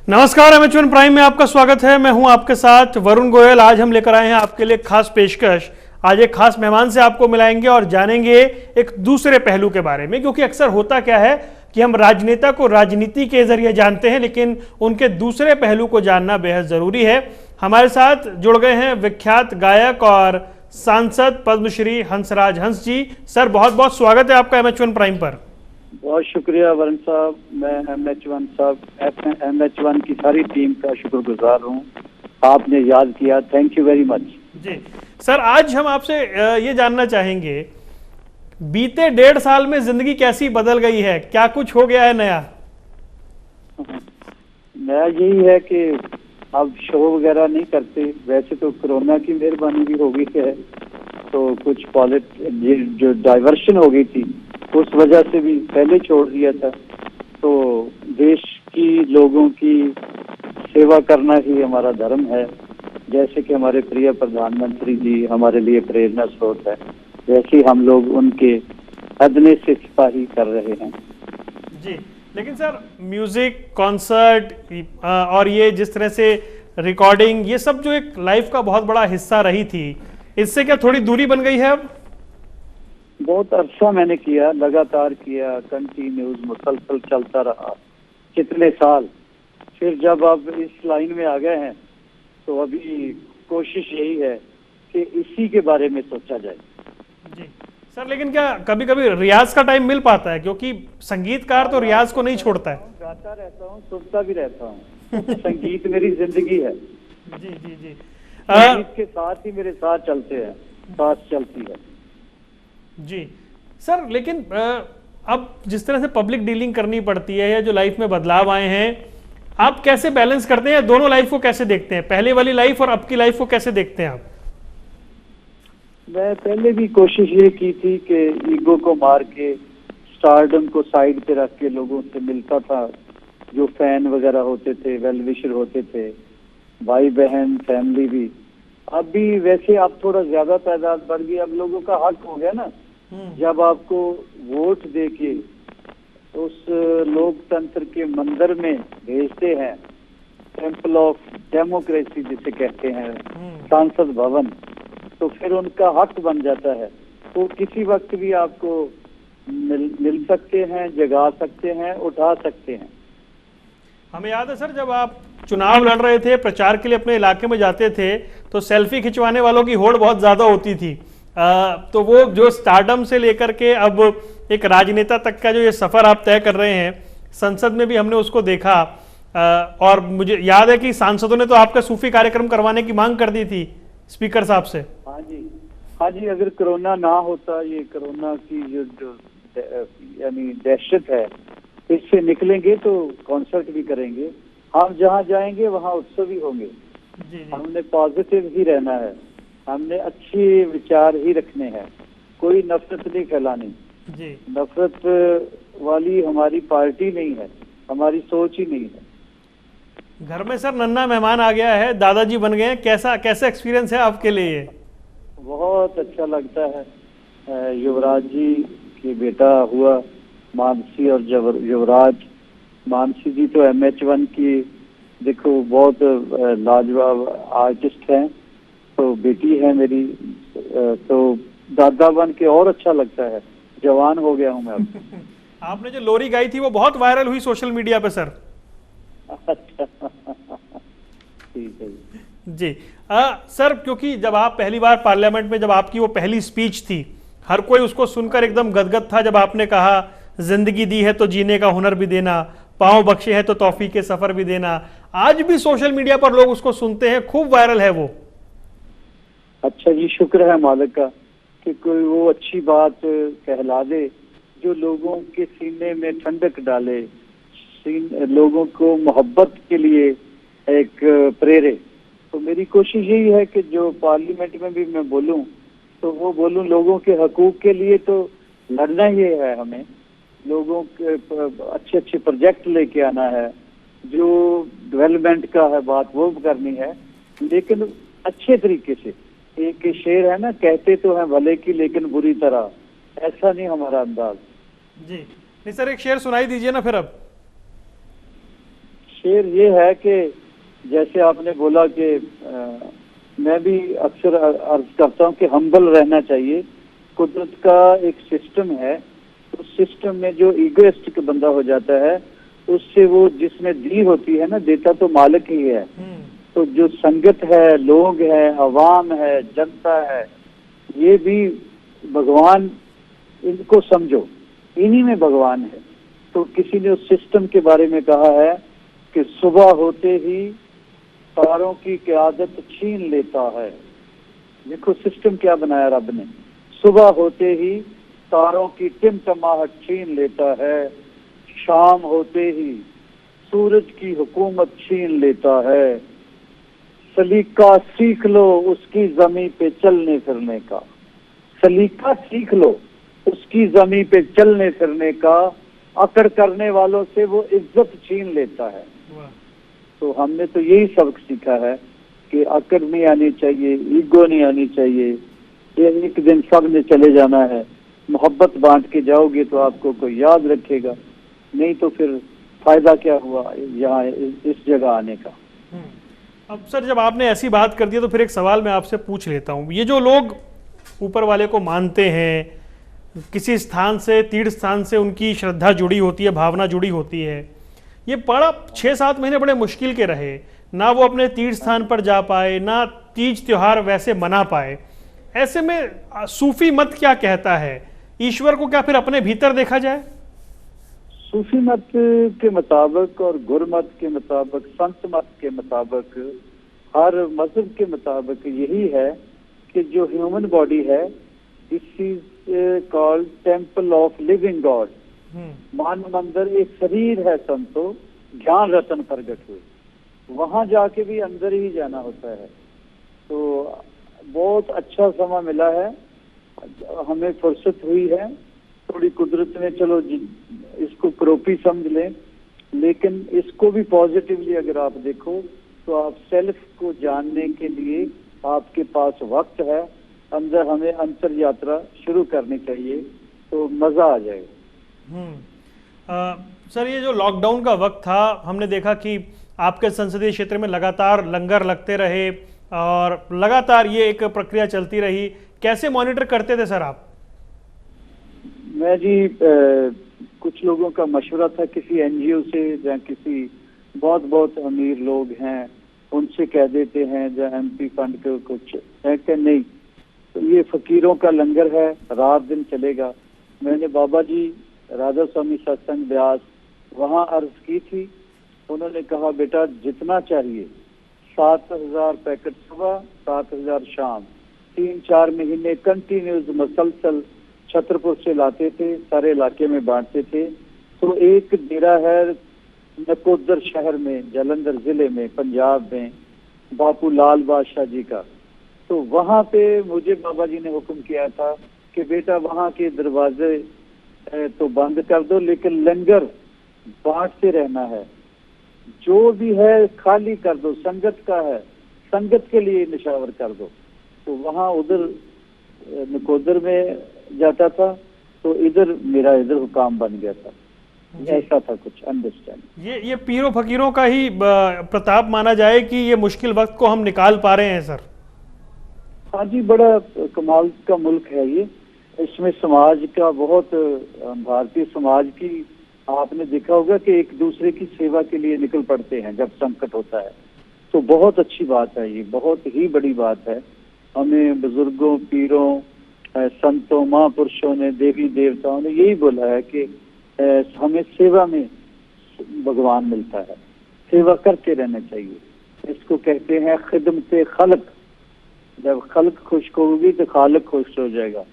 नमस्कार, एमएच1 प्राइम में आपका स्वागत है। मैं हूं आपके साथ वरुण गोयल। आज हम लेकर आए हैं आपके लिए खास पेशकश। आज एक खास मेहमान से आपको मिलाएंगे और जानेंगे एक दूसरे पहलू के बारे में, क्योंकि अक्सर होता क्या है कि हम राजनेता को राजनीति के जरिए जानते हैं, लेकिन उनके दूसरे पहलू को जानना बेहद जरूरी है। हमारे साथ जुड़ गए हैं विख्यात गायक और सांसद पद्मश्री हंसराज हंस जी। सर, बहुत बहुत स्वागत है आपका एमएच1 प्राइम पर। बहुत शुक्रिया वरुण साहब। मैं एमएच1 की सारी टीम का शुक्रगुजार हूँ। आपने याद किया, थैंक यू वेरी मच। जी सर, आज हम आपसे ये जानना चाहेंगे, बीते 1.5 साल में जिंदगी कैसी बदल गई है, क्या कुछ हो गया है नया? नया यही है कि अब शो वगैरह नहीं करते। वैसे तो कोरोना की मेहरबानी भी हो गई है, तो कुछ जो डाइवर्शन हो गई थी उस वजह से भी पहले छोड़ दिया था। तो देश की लोगों की सेवा करना ही हमारा धर्म है। जैसे कि हमारे प्रिय प्रधानमंत्री जी हमारे लिए प्रेरणा स्रोत है, वैसे ही हम लोग उनके अदने से सिपाही कर रहे हैं। जी, लेकिन सर म्यूजिक, कॉन्सर्ट और ये जिस तरह से रिकॉर्डिंग, ये सब जो एक लाइफ का बहुत बड़ा हिस्सा रही थी, इससे क्या थोड़ी दूरी बन गई है अब? बहुत अरसा मैंने किया, लगातार किया, कंटिन्यूज मुसलसल चलता रहा कितने साल। फिर जब अब इस लाइन में आ गए हैं तो अभी कोशिश यही है कि इसी के बारे में सोचा जाए। जी सर, लेकिन क्या कभी कभी रियाज का टाइम मिल पाता है? क्योंकि संगीतकार तो रियाज को नहीं छोड़ता है। गाता रहता हूँ, सुनता भी रहता हूँ। संगीत मेरी जिंदगी है। जी जी जी, संगीत के साथ ही मेरे साथ चलते हैं, साथ चलती है। जी सर, लेकिन अब जिस तरह से पब्लिक डीलिंग करनी पड़ती है या जो लाइफ में बदलाव आए हैं, आप कैसे बैलेंस करते हैं? दोनों लाइफ को कैसे देखते हैं, पहले वाली लाइफ और अब की लाइफ को कैसे देखते हैं आप? मैं पहले भी कोशिश ये की थी कि ईगो को मार के, स्टारडम को साइड पे रख के लोगों से मिलता था। जो फैन वगैरह होते थे, वेल विशर होते थे, भाई बहन, फैमिली भी। अब भी वैसे अब थोड़ा ज्यादा तादाद बढ़ गई। अब लोगों का हक हो गया ना, जब आपको वोट देके उस लोकतंत्र के मंदिर में भेजते हैं, टेम्पल ऑफ डेमोक्रेसी जिसे कहते हैं, सांसद भवन, तो फिर उनका हक बन जाता है। वो किसी वक्त भी आपको मिल सकते हैं, जगा सकते हैं, उठा सकते हैं। हमें याद है सर, जब आप चुनाव लड़ रहे थे, प्रचार के लिए अपने इलाके में जाते थे, तो सेल्फी खिंचवाने वालों की होड़ बहुत ज्यादा होती थी। तो वो जो स्टारडम से लेकर के अब एक राजनेता तक का जो ये सफर आप तय कर रहे हैं, संसद में भी हमने उसको देखा। और मुझे याद है कि सांसदों ने तो आपका सूफी कार्यक्रम करवाने की मांग कर दी थी स्पीकर साहब से। हाँ जी, हाँ जी। अगर कोरोना ना होता, ये कोरोना की जो यानी दहशत है, इससे निकलेंगे तो कॉन्सर्ट भी करेंगे। हम जहाँ जाएंगे वहाँ उत्सव भी होंगे। हमने पॉजिटिव ही रहना है, हमने अच्छे विचार ही रखने हैं, कोई नफरत नहीं फैलानी। जी, नफरत वाली हमारी पार्टी नहीं है, हमारी सोच ही नहीं है। घर में सर नन्हा मेहमान आ गया है, दादाजी बन गए हैं, कैसा एक्सपीरियंस है आपके लिए? बहुत अच्छा लगता है। युवराज जी की बेटा हुआ मानसी और युवराज। मानसी जी तो एमएच1 की देखो बहुत लाजवाब आर्टिस्ट हैं, तो बेटी है मेरी, तो दादा बन के और अच्छा लगता है। जवान हो गया हूँ मैं अब। आपने जो लोरी गाई थी वो बहुत वायरल हुई सोशल मीडिया पे सर। अच्छा, ठीक है जी। सर, क्योंकि जब आप पहली बार पार्लियामेंट में, जब आपकी वो पहली स्पीच थी, हर कोई उसको सुनकर एकदम गदगद था। जब आपने कहा, जिंदगी दी है तो जीने का हुनर भी देना, पांव बख्शे है तो तौफीक के सफर भी देना, आज भी सोशल मीडिया पर लोग उसको सुनते हैं, खूब वायरल है वो। अच्छा जी, शुक्र है मालिक का कि कोई वो अच्छी बात कहला दे जो लोगों के सीने में ठंडक डाले, लोगों को मोहब्बत के लिए एक प्रेरे। तो मेरी कोशिश यही है कि जो पार्लियामेंट में भी मैं बोलूं तो वो बोलूं लोगों के हकूक के लिए। तो लड़ना ही है हमें, लोगों के अच्छे अच्छे प्रोजेक्ट लेके आना है, जो डेवलपमेंट का है बात वो करनी है, लेकिन अच्छे तरीके से। एक शेर है ना, कहते तो हैं भले की लेकिन बुरी तरह, ऐसा नहीं हमारा अंदाज। जी नहीं सर, एक शेर सुनाई दीजिए ना फिर अब। शेर ये है कि जैसे आपने बोला कि मैं भी अक्सर अर्ज करता हूँ कि हम्बल रहना चाहिए। कुदरत का एक सिस्टम है, उस सिस्टम में जो ईगोइस्टिक बंदा हो जाता है, उससे वो जिसमें दी होती है ना, देता तो मालिक ही है। तो जो संगत है, लोग हैं, अवाम है, जनता है, ये भी भगवान, इनको समझो, इन्हीं में भगवान है। तो किसी ने उस सिस्टम के बारे में कहा है कि सुबह होते ही तारों की क़यादत छीन लेता है। देखो सिस्टम क्या बनाया रब ने, सुबह होते ही तारों की टिमटमाहट छीन लेता है, शाम होते ही सूरज की हुकूमत छीन लेता है। सलीका सीख लो उसकी जमीन पे चलने फिरने का, सलीका सीख लो उसकी जमीन पे चलने फिरने का, अकड़ करने वालों से वो इज्जत छीन लेता है। तो हमने तो यही सबक सीखा है कि अकड़ नहीं आनी चाहिए, ईगो नहीं आनी चाहिए। ये एक दिन सब ने चले जाना है, मोहब्बत बांट के जाओगे तो आपको कोई याद रखेगा, नहीं तो फिर फायदा क्या हुआ यहाँ इस जगह आने का। अब सर जब आपने ऐसी बात कर दी तो फिर एक सवाल मैं आपसे पूछ लेता हूँ। ये जो लोग ऊपर वाले को मानते हैं, किसी स्थान से, तीर्थ स्थान से उनकी श्रद्धा जुड़ी होती है, भावना जुड़ी होती है, ये बड़ा 6-7 महीने बड़े मुश्किल के रहे, ना वो अपने तीर्थ स्थान पर जा पाए, ना तीज त्योहार वैसे मना पाए। ऐसे में सूफी मत क्या कहता है, ईश्वर को क्या फिर अपने भीतर देखा जाए? सूफी मत के मुताबिक और गुरमत के मुताबिक, संत मत के मुताबिक, हर मजहब के मुताबिक यही है कि जो ह्यूमन बॉडी है, this is called temple of living god. मानव मंदिर एक शरीर है संतो, ज्ञान रतन प्रगट हुए, वहां जाके भी अंदर ही जाना होता है। तो बहुत अच्छा समय मिला है, हमें फुर्सत हुई है थोड़ी, कुदरत ने चलो इसको क्रोपी समझ लें, लेकिन इसको भी पॉजिटिवली अगर आप देखो तो आप सेल्फ को जानने के लिए आपके पास वक्त है, अंदर हमें अंतर यात्रा शुरू करनी चाहिए तो मजा आ जाएगा। सर ये जो लॉकडाउन का वक्त था, हमने देखा कि आपके संसदीय क्षेत्र में लगातार लंगर लगते रहे और लगातार ये एक प्रक्रिया चलती रही, कैसे मॉनिटर करते थे सर आप? मैं जी कुछ लोगों का मशवरा था, किसी एनजीओ से या किसी बहुत अमीर लोग हैं उनसे कह देते हैं, या एमपी फंड के कुछ है कि नहीं, तो ये फकीरों का लंगर है, रात दिन चलेगा। मैंने बाबा जी राधा स्वामी सत्संग ब्यास वहाँ अर्ज की थी, उन्होंने कहा बेटा जितना चाहिए, 7000 पैकेट सुबह, 7000 शाम, 3-4 महीने कंटिन्यूस मसलसल छतरपुर से लाते थे, सारे इलाके में बांटते थे। तो एक डेरा है नकोदर शहर में, जालंधर जिले में, पंजाब में, बापू लाल बादशाह जी का। तो वहाँ पे मुझे बाबा जी ने हुक्म किया था कि बेटा वहाँ के दरवाजे तो बंद कर दो, लेकिन लंगर बांटते रहना है, जो भी है खाली कर दो, संगत का है, संगत के लिए निशावर कर दो। तो वहाँ उधर नकोदर में जाता था, तो इधर मेरा इधर हुकाम बन गया था। ऐसा था कुछ अंडरस्टैंड। ये पीरों फकीरों का ही प्रताप माना जाए कि ये मुश्किल वक्त को हम निकाल पा रहे हैं सर। हाँ जी, बड़ा कमाल का मुल्क है ये, इसमें समाज का बहुत, भारतीय समाज की आपने देखा होगा कि एक दूसरे की सेवा के लिए निकल पड़ते हैं जब संकट होता है, तो बहुत अच्छी बात है ये, बहुत ही बड़ी बात है। हमें बुजुर्गों, पीरों, संतों, महापुरुषों ने, देवी देवताओं ने यही बोला है कि हमें सेवा में भगवान मिलता है, सेवा करते रहना चाहिए। इसको कहते हैं खिदमत खल्क। जब खल्क खुश होगी तो खालिक खुश हो जाएगा,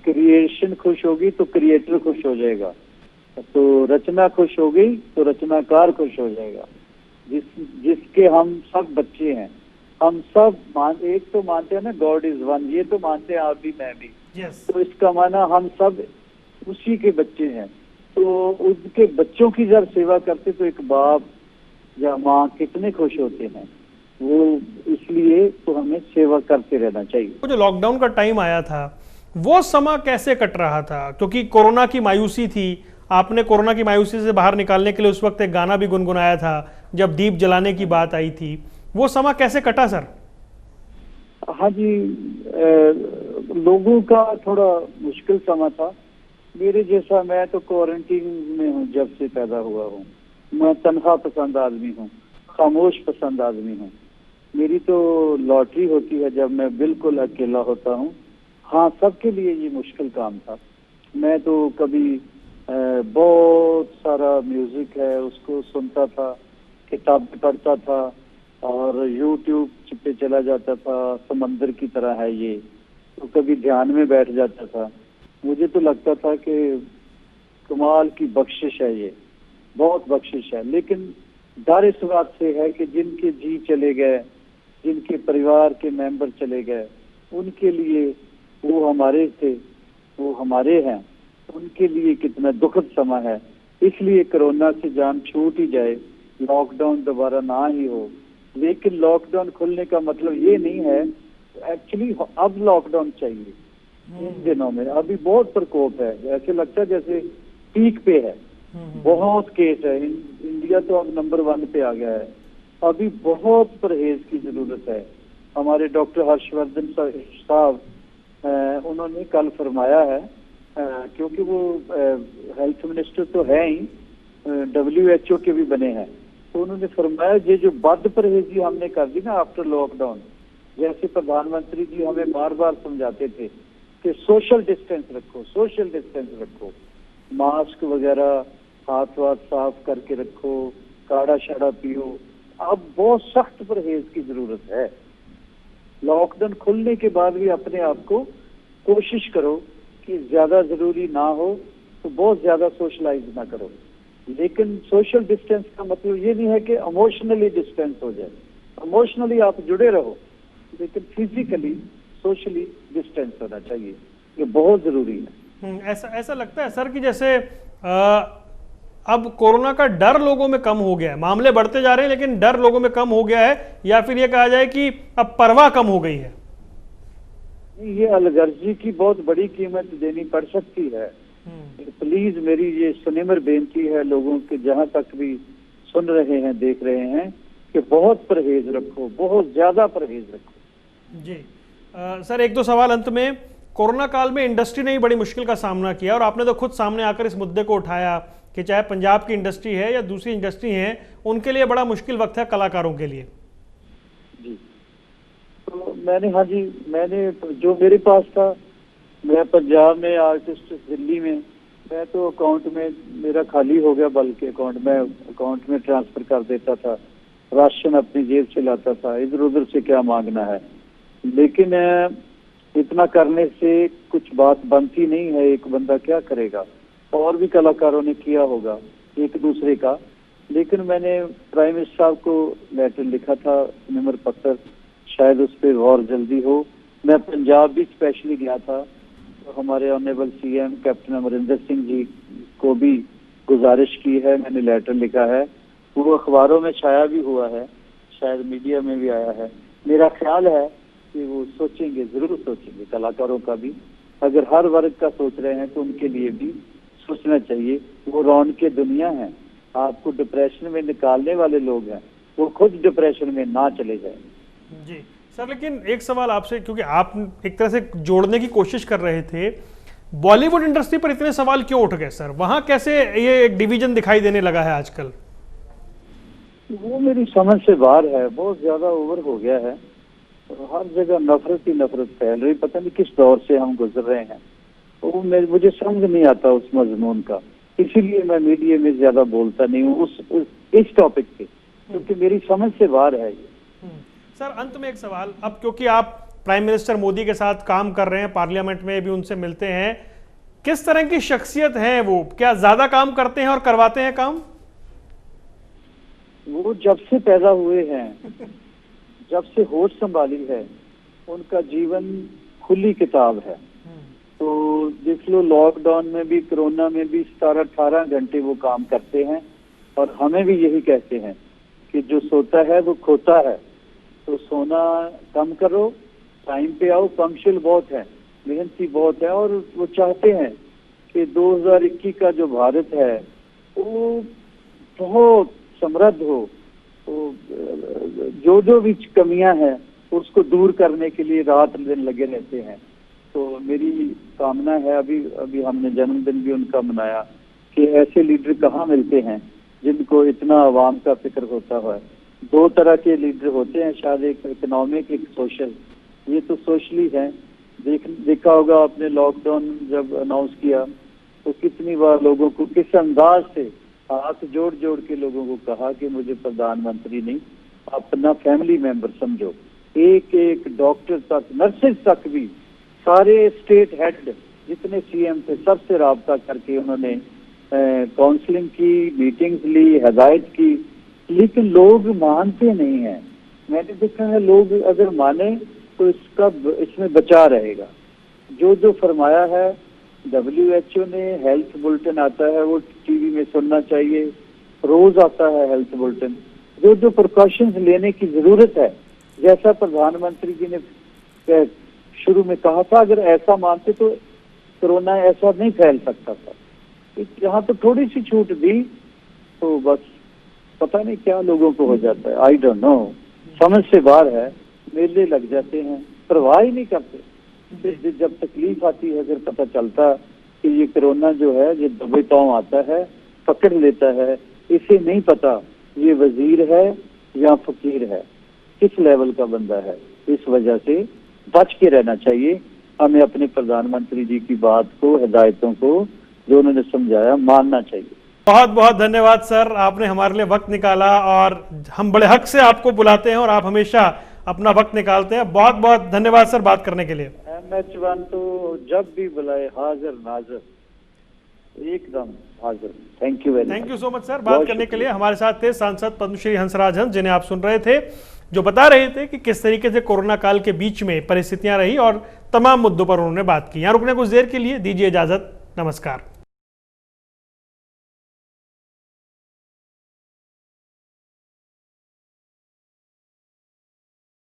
क्रिएशन खुश होगी तो क्रिएटर खुश हो जाएगा, तो रचना खुश होगी तो रचनाकार खुश हो जाएगा। जिसके हम सब बच्चे हैं, हम सब एक तो मानते हैं ना, गॉड इज वन, ये तो मानते हैं आप भी, मैं भी। तो इसका माना हम सब उसी के बच्चे हैं, तो उसके बच्चों की जब सेवा करते तो एक बाप या माँ कितने खुश होते हैं, वो इसलिए तो हमें सेवा करते रहना चाहिए। जो लॉकडाउन का टाइम आया था वो समय कैसे कट रहा था? क्योंकि कोरोना की मायूसी थी, आपने कोरोना की मायूसी से बाहर निकालने के लिए उस वक्त एक गाना भी गुनगुनाया था, जब दीप जलाने की बात आई थी, वो समय कैसे कटा सर? हाँ जी, लोगों का थोड़ा मुश्किल समय था। मेरे जैसा, मैं तो क्वारंटीन में हूँ जब से पैदा हुआ हूँ। मैं तनख्वाह पसंद आदमी हूँ, खामोश पसंद आदमी हूँ। मेरी तो लॉटरी होती है जब मैं बिल्कुल अकेला होता हूँ। हाँ, सबके लिए ये मुश्किल काम था। मैं तो कभी बहुत सारा म्यूजिक है उसको सुनता था, किताबें पढ़ता था, और यूट्यूब पे चला जाता था। समंदर की तरह है ये, तो कभी ध्यान में बैठ जाता था। मुझे तो लगता था कि कमाल की बख्शिश है ये, बहुत बख्शिश है। लेकिन डर इस बात से है कि जिनके जी चले गए, जिनके परिवार के मेंबर चले गए, उनके लिए, वो हमारे थे, वो हमारे हैं, उनके लिए कितना दुखद समय है। इसलिए कोरोना से जान छूट ही जाए, लॉकडाउन दोबारा ना ही हो। लेकिन लॉकडाउन खुलने का मतलब ये नहीं है, एक्चुअली अब लॉकडाउन चाहिए। इन दिनों में अभी बहुत प्रकोप है, ऐसे लगता है जैसे पीक पे है, बहुत केस है। इंडिया तो अब नंबर 1 पे आ गया है। अभी बहुत परहेज की जरूरत है। हमारे डॉक्टर हर्षवर्धन साहब, उन्होंने कल फरमाया है, क्योंकि वो हेल्थ मिनिस्टर तो है ही, WHO के भी बने हैं, तो उन्होंने फरमाया ये जो बद परहेजी हमने कर दी ना आफ्टर लॉकडाउन, जैसे प्रधानमंत्री जी हमें बार बार समझाते थे कि सोशल डिस्टेंस रखो, सोशल डिस्टेंस रखो, मास्क वगैरह, हाथ वाथ साफ करके रखो, काढ़ा शाढ़ा पियो। अब बहुत सख्त परहेज की जरूरत है। लॉकडाउन खुलने के बाद भी अपने आप को कोशिश करो कि ज्यादा जरूरी ना हो तो बहुत ज्यादा सोशलाइज ना करो। लेकिन सोशल डिस्टेंस का मतलब ये नहीं है कि इमोशनली डिस्टेंस हो जाए। इमोशनली आप जुड़े रहो, लेकिन फिजिकली, सोशली डिस्टेंस होना चाहिए। ये बहुत जरूरी है। ऐसा लगता है सर कि जैसे अब कोरोना का डर लोगों में कम हो गया है। मामले बढ़ते जा रहे हैं लेकिन डर लोगों में कम हो गया है, या फिर ये कहा जाए कि अब परवाह कम हो गई है? ये अलगर्जी की बहुत बड़ी कीमत देनी पड़ सकती है। प्लीज मेरी ये सुनिमर बेनती है लोगों के, जहां तक भी सुन रहे हैं, देख रहे हैं, कि बहुत परहेज रखो, बहुत ज्यादा परहेज रखो। जी सर, एक दो सवाल अंत में। कोरोना काल में इंडस्ट्री ने ही बड़ी मुश्किल का सामना किया, और आपने तो खुद सामने आकर इस मुद्दे को उठाया कि चाहे पंजाब की इंडस्ट्री है या दूसरी इंडस्ट्री है, उनके लिए बड़ा मुश्किल वक्त है, कलाकारों के लिए। जी, तो मैंने, हाँ जी, मैंने जो मेरे पास था, मैं पंजाब में आर्टिस्ट, दिल्ली में, मैं तो अकाउंट में मेरा खाली हो गया, बल्कि अकाउंट में ट्रांसफर कर देता था, राशन अपनी जेब से लाता था, इधर उधर से क्या मांगना है। लेकिन इतना करने से कुछ बात बनती नहीं है, एक बंदा क्या करेगा। और भी कलाकारों ने किया होगा एक दूसरे का। लेकिन मैंने प्राइम मिनिस्टर साहब को लेटर लिखा था, निम्र पत्र, शायद उस पर गौर जल्दी हो। मैं पंजाब भी स्पेशली गया था, तो हमारे honourable CM captain Amarinder Singh ji को भी गुजारिश की है, मैंने लेटर लिखा है, वो अखबारों में छाया भी हुआ है, शायद मीडिया में भी आया है। मेरा ख्याल है कि वो सोचेंगे, जरूर सोचेंगे, कलाकारों का भी। अगर हर वर्ग का सोच रहे हैं तो उनके लिए भी सोचना चाहिए। वो रौनक की दुनिया है, आपको डिप्रेशन में निकालने वाले लोग हैं, वो खुद डिप्रेशन में ना चले जाए। जी सर, लेकिन एक सवाल आपसे, क्योंकि आप एक तरह से जोड़ने की कोशिश कर रहे थे, बॉलीवुड इंडस्ट्री पर इतने सवाल क्यों उठ गए सर? वहां कैसे ये एक डिवीजन दिखाई देने लगा है आजकल? वो मेरी समझ से बाहर है, बहुत ज्यादा ओवर हो गया है। हर जगह नफरत ही नफरत फैल रही, पता नहीं किस दौर से हम गुजर रहे हैं। वो मुझे समझ नहीं आता उस मजमून का, इसीलिए मैं मीडिया में ज्यादा बोलता नहीं हूँ इस टॉपिक पे, क्योंकि मेरी समझ से बाहर है ये। सर, अंत में एक सवाल, अब क्योंकि आप प्राइम मिनिस्टर मोदी के साथ काम कर रहे हैं, पार्लियामेंट में भी उनसे मिलते हैं, किस तरह की शख्सियत है वो? क्या ज्यादा काम करते हैं और करवाते हैं काम? वो जब से पैदा हुए हैं, जब से होश संभाली है, उनका जीवन खुली किताब है। तो देख लो, लॉकडाउन में भी, कोरोना में भी 17-18 घंटे वो काम करते हैं, और हमें भी यही कहते हैं कि जो सोता है वो खोता है। तो सोना कम करो, टाइम पे आओ, पंक्चुअल बहुत है, मेहनती बहुत है, और वो चाहते हैं कि 2021 का जो भारत है वो बहुत समृद्ध हो, तो जो भी कमियां हैं उसको दूर करने के लिए रात दिन लगे रहते हैं। तो मेरी कामना है, अभी हमने जन्मदिन भी उनका मनाया, कि ऐसे लीडर कहाँ मिलते हैं जिनको इतना आवाम का फिक्र होता है। दो तरह के लीडर होते हैं शायद, एक इकोनॉमिक, एक सोशल। ये तो सोशली है। देखा होगा आपने, लॉकडाउन जब अनाउंस किया तो कितनी बार लोगों को किस अंदाज से हाथ जोड़ जोड़ के लोगों को कहा कि मुझे प्रधानमंत्री नहीं, अपना फैमिली मेंबर समझो। एक एक डॉक्टर तक, नर्सेज तक भी, सारे स्टेट हेड जितने सीएम थे सबसे राब्ता करके उन्होंने काउंसलिंग की, मीटिंग्स ली, हिदायत की, लेकिन लोग मानते नहीं हैं। मैंने देखा है लोग अगर माने तो इसमें बचा रहेगा। जो फरमाया है WHO ने, हेल्थ बुलेटिन आता है वो टीवी में सुनना चाहिए, रोज आता है हेल्थ बुलेटिन। जो प्रिकॉशंस लेने की जरूरत है, जैसा प्रधानमंत्री जी ने शुरू में कहा था, अगर ऐसा मानते तो कोरोना ऐसा नहीं फैल सकता था। यहाँ तो थोड़ी सी छूट दी तो बस पता नहीं क्या लोगों को हो जाता है। आई डोंट नो, समझ से बाहर है। मेले लग जाते हैं, परवाह ही नहीं करते। फिर जब तकलीफ आती है फिर पता चलता कि ये कोरोना जो है ये दबे पांव आता है, पकड़ लेता है। इसे नहीं पता ये वजीर है या फकीर है, किस लेवल का बंदा है। इस वजह से बच के रहना चाहिए। हमें अपने प्रधानमंत्री जी की बात को, हिदायतों को जो उन्होंने समझाया, मानना चाहिए। बहुत बहुत धन्यवाद सर, आपने हमारे लिए वक्त निकाला और हम बड़े हक से आपको बुलाते हैं और आप हमेशा अपना वक्त निकालते हैं। बहुत बहुत धन्यवाद सर बात करने के लिए। MH1 तो जब भी बुलाए हाजिर नाजिर, एकदम हाजिर। Thank you so much sir बात करने के लिए। हमारे साथ थे सांसद पद्मश्री हंसराज हंस, जिन्हें आप सुन रहे थे, जो बता रहे थे कि किस तरीके से कोरोना काल के बीच में परिस्थितियां रही और तमाम मुद्दों पर उन्होंने बात की। यहाँ रुकने कुछ देर के लिए दीजिए इजाजत। नमस्कार।